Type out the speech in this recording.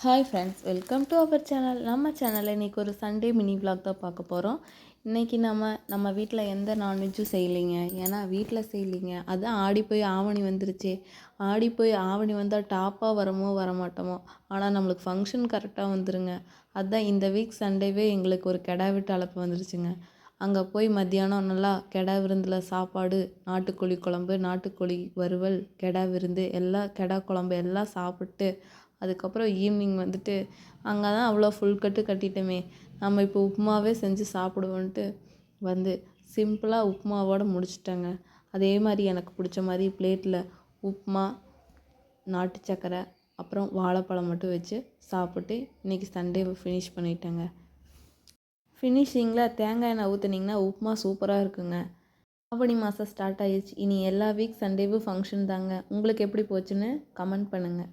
Hi friends, welcome to our channel. நம்ம சேனலில் இன்றைக்கி ஒரு சண்டே மினி விலாக் தான் பார்க்க போகிறோம். இன்றைக்கி நம்ம வீட்டில் எந்த நான்வெஜ்ஜும் செய்யலைங்க. ஏன்னா வீட்டில் செய்யலைங்க, அதுதான் ஆடி போய் ஆவணி வந்துருச்சு. ஆடி போய் ஆவணி வந்தால் டாப்பாக வரமோ வரமாட்டோமோ, ஆனால் நம்மளுக்கு ஃபங்க்ஷன் கரெக்டாக வந்துருங்க. அதுதான் இந்த வீக் சண்டேவே எங்களுக்கு ஒரு கெடா விட்டு அழைப்பு வந்துருச்சுங்க. அங்கே போய் மத்தியானம் நல்லா கெடா விருந்தில் சாப்பாடு, நாட்டுக்கோழி குழம்பு, நாட்டுக்கோழி வறுவல், கெடா விருந்து எல்லாம், கெடா குழம்பு எல்லாம் சாப்பிட்டு அதுக்கப்புறம் ஈவினிங் வந்துட்டு அங்கே தான் அவ்வளோ ஃபுல் கட்டு கட்டிட்டோமே, நம்ம இப்போ உப்புமாவே செஞ்சு சாப்பிடுவோன்ட்டு வந்து சிம்பிளாக உப்புமாவோடு முடிச்சிட்டேங்க. அதே மாதிரி எனக்கு பிடிச்ச மாதிரி பிளேட்டில் உப்புமா, நாட்டு சக்கரை, அப்புறம் வாழைப்பழம் மட்டும் வச்சு சாப்பிட்டு இன்றைக்கி சண்டேவை ஃபினிஷ் பண்ணிட்டேங்க. ஃபினிஷிங்கில் தேங்காய் எண்ணெய் ஊற்றுனீங்கன்னா உப்புமா சூப்பராக இருக்குங்க. ஆவணி மாதம் ஸ்டார்ட் ஆயிடுச்சு. இனி எல்லா வீக் சண்டேவும் ஃபங்க்ஷன் தாங்க. உங்களுக்கு எப்படி போச்சுன்னு கமெண்ட் பண்ணுங்கள்.